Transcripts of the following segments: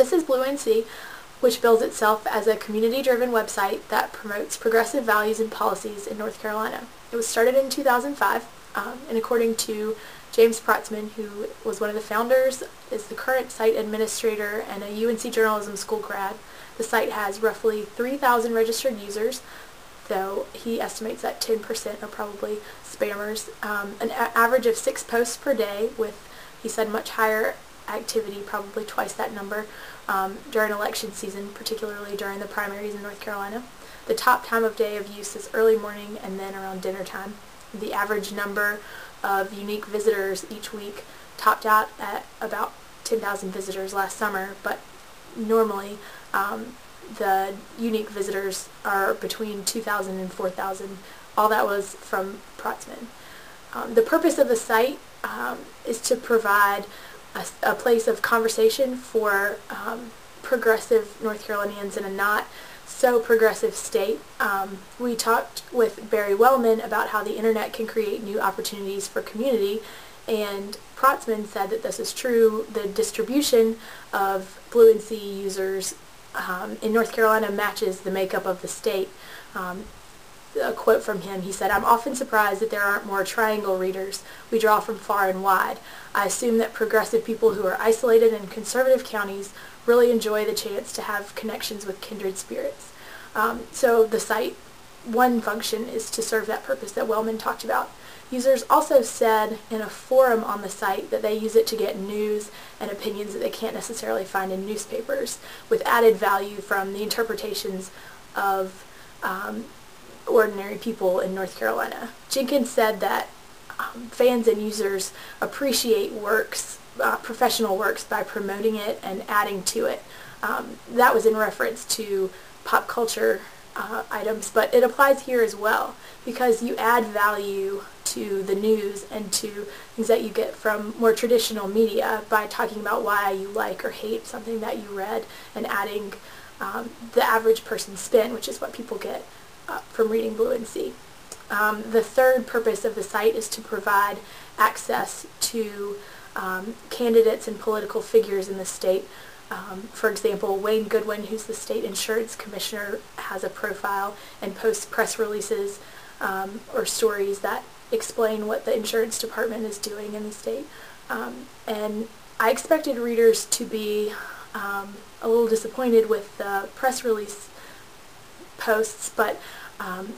This is Blue NC, which bills itself as a community-driven website that promotes progressive values and policies in North Carolina. It was started in 2005, and according to James Protzman, who was one of the founders, is the current site administrator and a UNC journalism school grad. The site has roughly 3,000 registered users, though he estimates that 10% are probably spammers. An average of 6 posts per day with, he said, much higher activity, probably twice that number, during election season, particularly during the primaries in North Carolina. The top time of day of use is early morning and then around dinner time. The average number of unique visitors each week topped out at about 10,000 visitors last summer, but normally the unique visitors are between 2,000 and 4,000. All that was from Protzman. The purpose of the site is to provide a place of conversation for progressive North Carolinians in a not so progressive state. We talked with Barry Wellman about how the internet can create new opportunities for community, and Protzman said that this is true. The distribution of Blue NC users in North Carolina matches the makeup of the state. A quote from him, he said, "I'm often surprised that there aren't more triangle readers. We draw from far and wide. I assume that progressive people who are isolated in conservative counties really enjoy the chance to have connections with kindred spirits." So the site, one function is to serve that purpose that Wellman talked about. Users also said in a forum on the site that they use it to get news and opinions that they can't necessarily find in newspapers, with added value from the interpretations of ordinary people in North Carolina. Jenkins said that fans and users appreciate works, professional works, by promoting it and adding to it. That was in reference to pop culture items, but it applies here as well, because you add value to the news and to things that you get from more traditional media by talking about why you like or hate something that you read and adding the average person's spin, which is what people get from reading Blue NC. The third purpose of the site is to provide access to candidates and political figures in the state. For example, Wayne Goodwin, who's the state insurance commissioner, has a profile and posts press releases or stories that explain what the insurance department is doing in the state. And I expected readers to be a little disappointed with the press release posts, but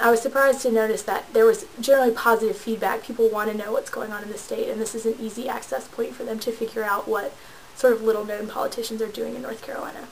I was surprised to notice that there was generally positive feedback. People want to know what's going on in the state, and this is an easy access point for them to figure out what sort of little-known politicians are doing in North Carolina.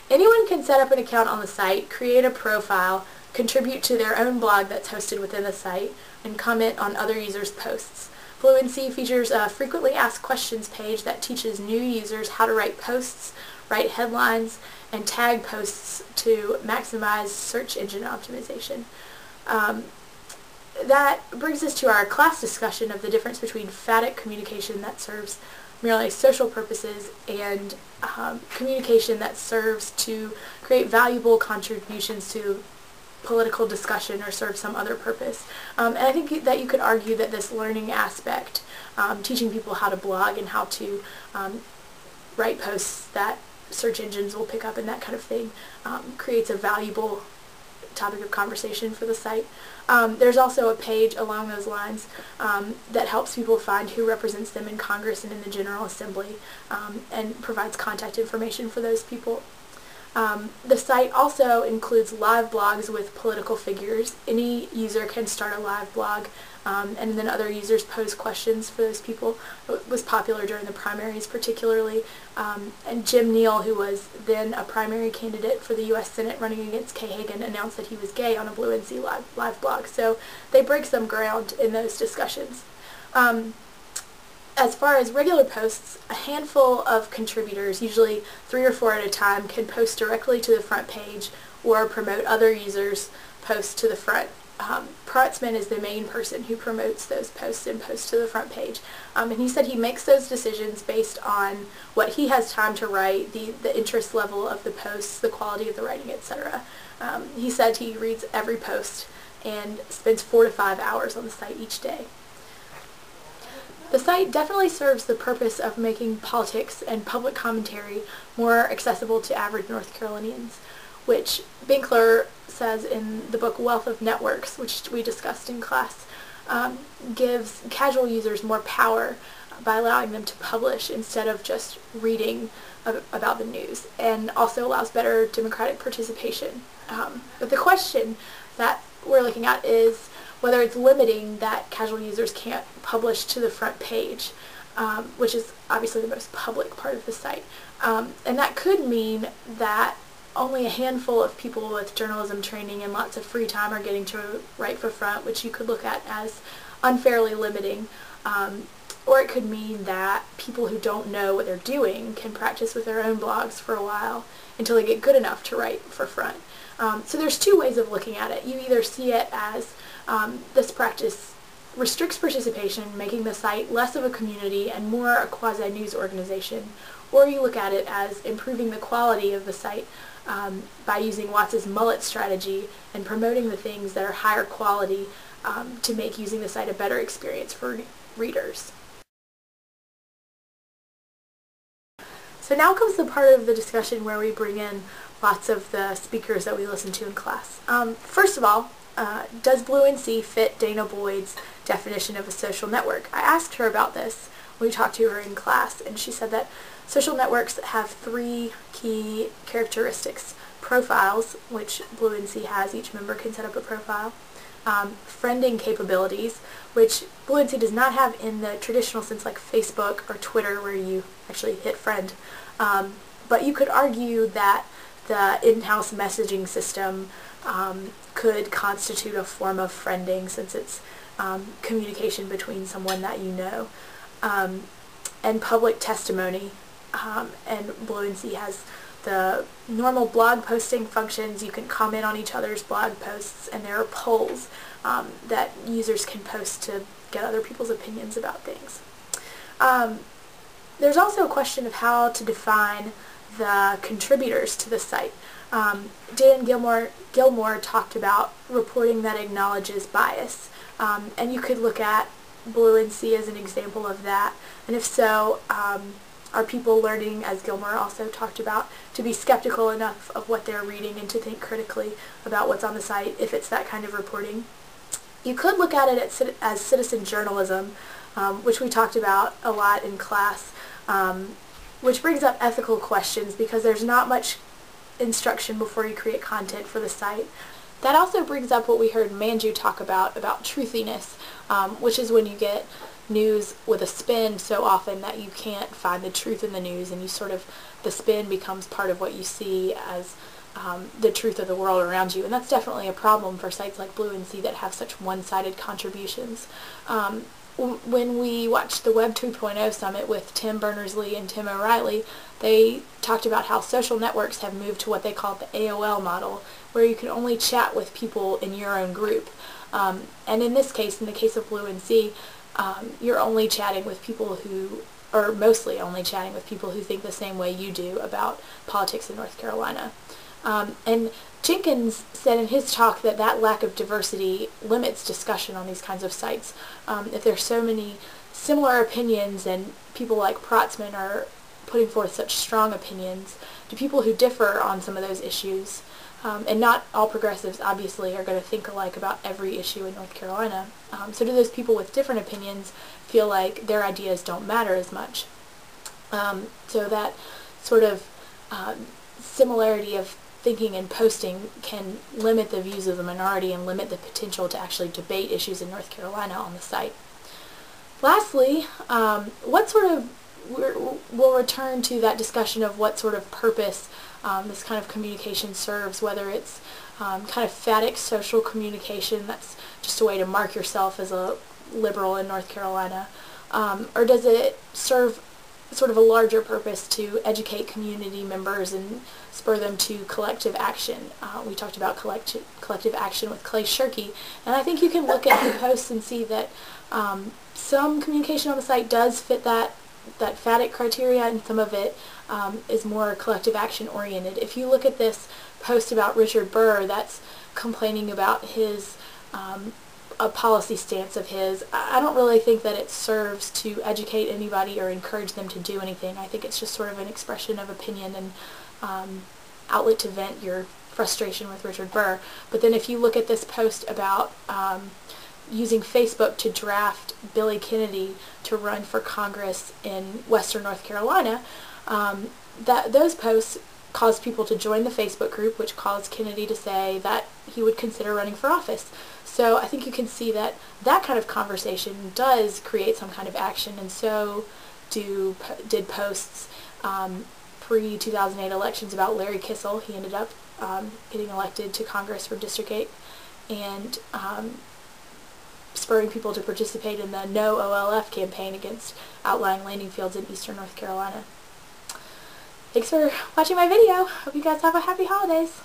Anyone can set up an account on the site, create a profile, contribute to their own blog that's hosted within the site, and comment on other users' posts. Blue NC features a frequently asked questions page that teaches new users how to write posts, write headlines, and tag posts to maximize search engine optimization. That brings us to our class discussion of the difference between phatic communication that serves merely social purposes and communication that serves to create valuable contributions to political discussion or serve some other purpose. And I think that you could argue that this learning aspect, teaching people how to blog and how to write posts that search engines will pick up and that kind of thing, creates a valuable topic of conversation for the site. There's also a page along those lines that helps people find who represents them in Congress and in the General Assembly, and provides contact information for those people. The site also includes live blogs with political figures. Any user can start a live blog, and then other users pose questions for those people. It was popular during the primaries particularly, and Jim Neal, who was then a primary candidate for the U.S. Senate running against Kay Hagan, announced that he was gay on a Blue NC live blog. So they break some ground in those discussions. As far as regular posts, a handful of contributors, usually 3 or 4 at a time, can post directly to the front page or promote other users' posts to the front. Protzman is the main person who promotes those posts and posts to the front page. And he said he makes those decisions based on what he has time to write, the interest level of the posts, the quality of the writing, etc. He said he reads every post and spends 4 to 5 hours on the site each day. The site definitely serves the purpose of making politics and public commentary more accessible to average North Carolinians, which Binkler says in the book Wealth of Networks, which we discussed in class, gives casual users more power by allowing them to publish instead of just reading about the news, and also allows better democratic participation. But the question that we're looking at is whether it's limiting that casual users can't publish to the front page, which is obviously the most public part of the site. And that could mean that only a handful of people with journalism training and lots of free time are getting to write for front, which you could look at as unfairly limiting. Or it could mean that people who don't know what they're doing can practice with their own blogs for a while until they get good enough to write for front. So there's two ways of looking at it. You either see it as this practice restricts participation, making the site less of a community and more a quasi-news organization, or you look at it as improving the quality of the site by using Watts's mullet strategy and promoting the things that are higher quality to make using the site a better experience for readers. So now comes the part of the discussion where we bring in lots of the speakers that we listen to in class. First of all, does BlueNC fit Dana Boyd's definition of a social network? I asked her about this when we talked to her in class, and she said that social networks have three key characteristics. Profiles, which BlueNC has, each member can set up a profile. Friending capabilities, which BlueNC does not have in the traditional sense like Facebook or Twitter where you actually hit friend. But you could argue that the in-house messaging system could constitute a form of friending since it's communication between someone that you know. And public testimony, and BlueNC has the normal blog posting functions. You can comment on each other's blog posts, and there are polls that users can post to get other people's opinions about things. There's also a question of how to define the contributors to the site. Dan Gilmore talked about reporting that acknowledges bias, and you could look at BlueNC as an example of that, and if so, are people learning, as Gilmore also talked about, to be skeptical enough of what they're reading and to think critically about what's on the site if it's that kind of reporting? You could look at it as citizen journalism, which we talked about a lot in class, which brings up ethical questions because there's not much instruction before you create content for the site. That also brings up what we heard Manju talk about truthiness, which is when you get news with a spin so often that you can't find the truth in the news, and the spin becomes part of what you see as the truth of the world around you. And that's definitely a problem for sites like BlueNC that have such one-sided contributions. When we watched the Web 2.0 Summit with Tim Berners-Lee and Tim O'Reilly, they talked about how social networks have moved to what they call the AOL model, where you can only chat with people in your own group. And in this case, in the case of BlueNC, you're only chatting with people who, or mostly only chatting with people who think the same way you do about politics in North Carolina. And Jenkins said in his talk that that lack of diversity limits discussion on these kinds of sites. If there's so many similar opinions and people like Protzman are putting forth such strong opinions, do people who differ on some of those issues, and not all progressives obviously are going to think alike about every issue in North Carolina, so do those people with different opinions feel like their ideas don't matter as much? So that sort of similarity of thinking and posting can limit the views of the minority and limit the potential to actually debate issues in North Carolina on the site. Lastly, we'll return to that discussion of what sort of purpose this kind of communication serves, whether it's kind of phatic social communication that's just a way to mark yourself as a liberal in North Carolina, or does it serve sort of a larger purpose to educate community members and spur them to collective action. We talked about collective action with Clay Shirky, and I think you can look at the posts and see that some communication on the site does fit that phatic criteria, and some of it is more collective action oriented. If you look at this post about Richard Burr that's complaining about his a policy stance of his. I don't really think that it serves to educate anybody or encourage them to do anything. I think it's just sort of an expression of opinion and outlet to vent your frustration with Richard Burr. But then if you look at this post about using Facebook to draft Billy Kennedy to run for Congress in Western North Carolina, those posts caused people to join the Facebook group, which caused Kennedy to say that he would consider running for office. So I think you can see that that kind of conversation does create some kind of action, and so did posts pre-2008 elections about Larry Kissel. He ended up getting elected to Congress from District 8, and spurring people to participate in the No OLF campaign against outlying landing fields in eastern North Carolina. Thanks for watching my video. Hope you guys have a happy holidays.